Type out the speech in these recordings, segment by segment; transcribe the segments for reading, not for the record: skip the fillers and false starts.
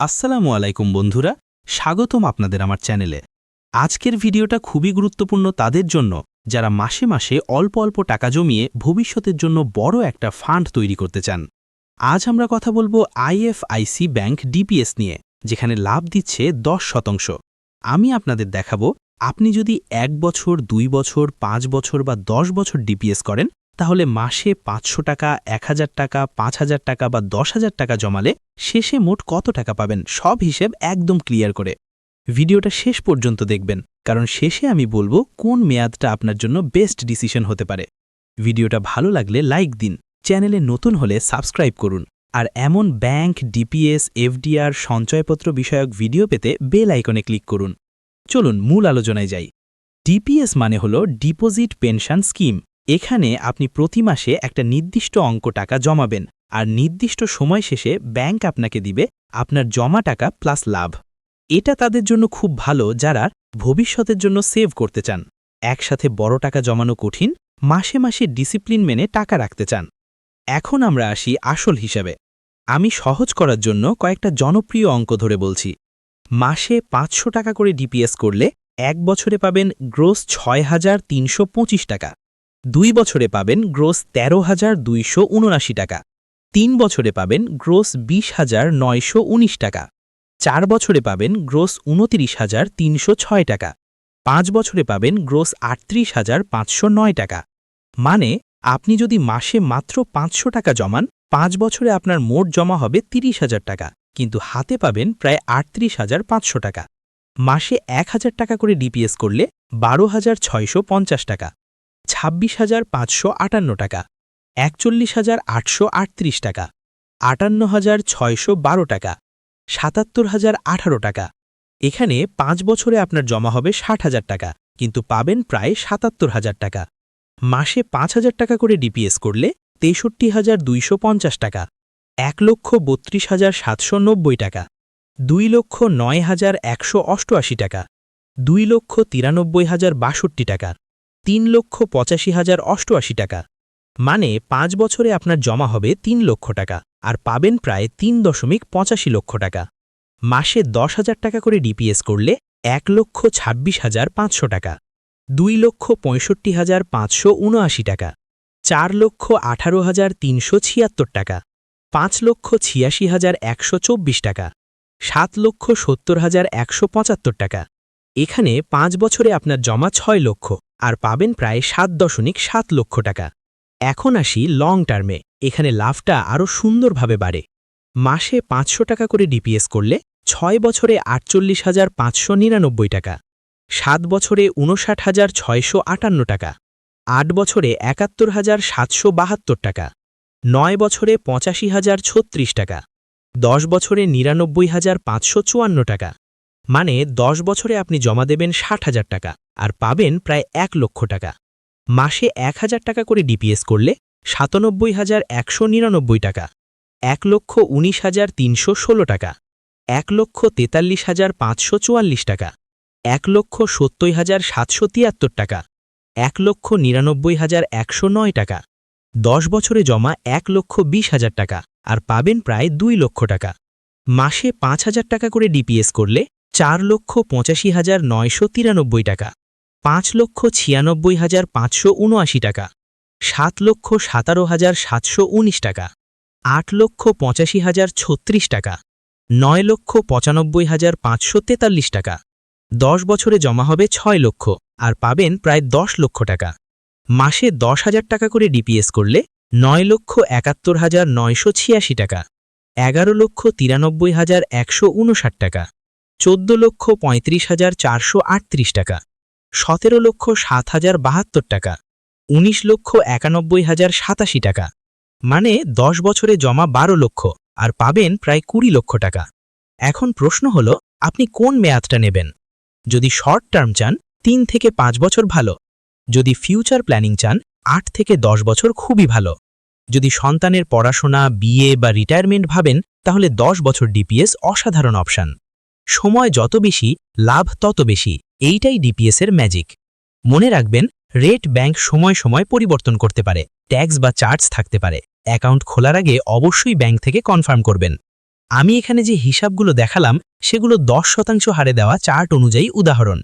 আসসালামু আলাইকুম বন্ধুরা, স্বাগতম আপনাদের আমার চ্যানেলে। আজকের ভিডিওটা খুবই গুরুত্বপূর্ণ তাদের জন্য যারা মাসে মাসে অল্প অল্প টাকা জমিয়ে ভবিষ্যতের জন্য বড় একটা ফান্ড তৈরি করতে চান। আজ আমরা কথা বলবো আইএফআইসি ব্যাংক ডিপিএস নিয়ে, যেখানে লাভ দিচ্ছে 10%। আমি আপনাদের দেখাবো আপনি যদি 1 বছর, 2 বছর, 5 বছর বা 10 বছর ডিপিএস করেন, তাহলে মাসে 500 টাকা, 1000 টাকা, 5000 টাকা বা 10,000 টাকা জমালে শেষে মোট কত টাকা পাবেন সব হিসেব একদম ক্লিয়ার করে। ভিডিওটা শেষ পর্যন্ত দেখবেন, কারণ শেষে আমি বলবো কোন মেয়াদটা আপনার জন্য বেস্ট ডিসিশন হতে পারে। ভিডিওটা ভালো লাগলে লাইক দিন, চ্যানেলে নতুন হলে সাবস্ক্রাইব করুন, আর এমন ব্যাংক, ডিপিএস, এফডিআর, সঞ্চয়পত্র বিষয়ক ভিডিও পেতে বেল আইকনে ক্লিক করুন। চলুন মূল আলোচনায় যাই। ডিপিএস মানে হলো ডিপোজিট পেনশন স্কিম। এখানে আপনি প্রতি মাসে একটা নির্দিষ্ট অঙ্ক টাকা জমাবেন, আর নির্দিষ্ট সময় শেষে ব্যাংক আপনাকে দিবে আপনার জমা টাকা প্লাস লাভ। এটা তাদের জন্য খুব ভালো যারা ভবিষ্যতের জন্য সেভ করতে চান। একসাথে বড় টাকা জমানো কঠিন, মাসে মাসে ডিসিপ্লিন মেনে টাকা রাখতে চান। এখন আমরা আসি আসল হিসাবে। আমি সহজ করার জন্য কয়েকটা জনপ্রিয় অঙ্ক ধরে বলছি। মাসে 500 টাকা করে ডিপিএস করলে 1 বছরে পাবেন গ্রোস 6,325 টাকা, 2 বছরে পাবেন গ্রোস 13,279 টাকা, 3 বছরে পাবেন গ্রোস 20,919 টাকা, 4 বছরে পাবেন গ্রোস 29,306 টাকা, 5 বছরে পাবেন গ্রোস 38,509 টাকা। মানে আপনি যদি মাসে মাত্র 500 টাকা জমান, 5 বছরে আপনার মোট জমা হবে 30,000 টাকা, কিন্তু হাতে পাবেন প্রায় 38,500 টাকা। মাসে 1,000 টাকা করে ডিপিএস করলে 12,650 টাকা, 26,558 টাকা, 41,838 টাকা, 58,612 টাকা, 77,018 টাকা। এখানে 5 বছরে আপনার জমা হবে 60,000 টাকা, কিন্তু পাবেন প্রায় 77,000 টাকা। মাসে 5,000 টাকা করে ডিপিএস করলে 63,250 টাকা, 1,32,790 টাকা, 2,09,188 টাকা, 2,93,062 টাকা, 3,85,088 টাকা। মানে 5 বছরে আপনার জমা হবে 3 লক্ষ টাকা, আর পাবেন প্রায় 3.85 লক্ষ টাকা। মাসে 10,000 টাকা করে ডিপিএস করলে 1,26,500 টাকা, 2,65,579 টাকা, 4,18,376 টাকা, 5,86,124 টাকা, 7,70,175 টাকা। এখানে 5 বছরে আপনার জমা 6 লক্ষ, আর পাবেন প্রায় 7.7 লক্ষ টাকা। এখন আসি লং টার্মে। এখানে লাভটা আরও সুন্দরভাবে বাড়ে। মাসে 500 টাকা করে ডিপিএস করলে 6 বছরে 48,599 টাকা, 7 বছরে 59,658 টাকা, 8 বছরে 71,772 টাকা, 9 বছরে 85,036 টাকা, 10 বছরে 99,554 টাকা। মানে 10 বছরে আপনি জমা দেবেন 60,000 টাকা, আর পাবেন প্রায় 1 লক্ষ টাকা। মাসে 1,000 টাকা করে ডিপিএস করলে 97,199 টাকা, 1,19,316 টাকা, 1,43,544 টাকা, 1,70,773 টাকা, 1,99,109 টাকা। 10 বছরে জমা 1,20,000 টাকা, আর পাবেন প্রায় 2 লক্ষ টাকা। মাসে 5,000 টাকা করে ডিপিএস করলে 4,85,993 টাকা, 5,96,579 টাকা, 7,17,719 টাকা, 8,85,036 টাকা, 9,95,543 টাকা। 10 বছরে জমা হবে 6 লক্ষ, আর পাবেন প্রায় 10 লক্ষ টাকা। মাসে 10,000 টাকা করে ডিপিএস করলে 9,71,986 টাকা, 11,93,159 টাকা, 14,35,438 টাকা, 17,07,072 টাকা, 19,91,087 টাকা। মানে 10 বছরে জমা 12 লক্ষ, আর পাবেন প্রায় 20 লক্ষ টাকা। এখন প্রশ্ন হলো, আপনি কোন মেয়াদটা নেবেন? যদি শর্ট টার্ম চান, 3 থেকে 5 বছর ভালো। যদি ফিউচার প্ল্যানিং চান, 8 থেকে 10 বছর খুবই ভালো। যদি সন্তানের পড়াশোনা, বিয়ে বা রিটায়ারমেন্ট ভাবেন, তাহলে 10 বছর ডিপিএস অসাধারণ অপশন। সময় যত বেশি, লাভ তত বেশি। এইটাই ডিপিএসের ম্যাজিক। মনে রাখবেন, রেট ব্যাংক সময় সময় পরিবর্তন করতে পারে, ট্যাক্স বা চার্জ থাকতে পারে। অ্যাকাউন্ট খোলার আগে অবশ্যই ব্যাংক থেকে কনফার্ম করবেন। আমি এখানে যে হিসাবগুলো দেখালাম সেগুলো 10% হারে দেওয়া চার্ট অনুযায়ী উদাহরণ।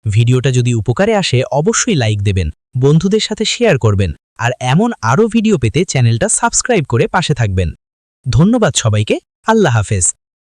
ভিডিওটা যদি উপকারে আসে অবশ্যই লাইক দেবেন, বন্ধুদের সাথে শেয়ার করবেন, আর এমন আরও ভিডিও পেতে চ্যানেলটা সাবস্ক্রাইব করে পাশে থাকবেন। ধন্যবাদ সবাইকে। আল্লাহ হাফেজ।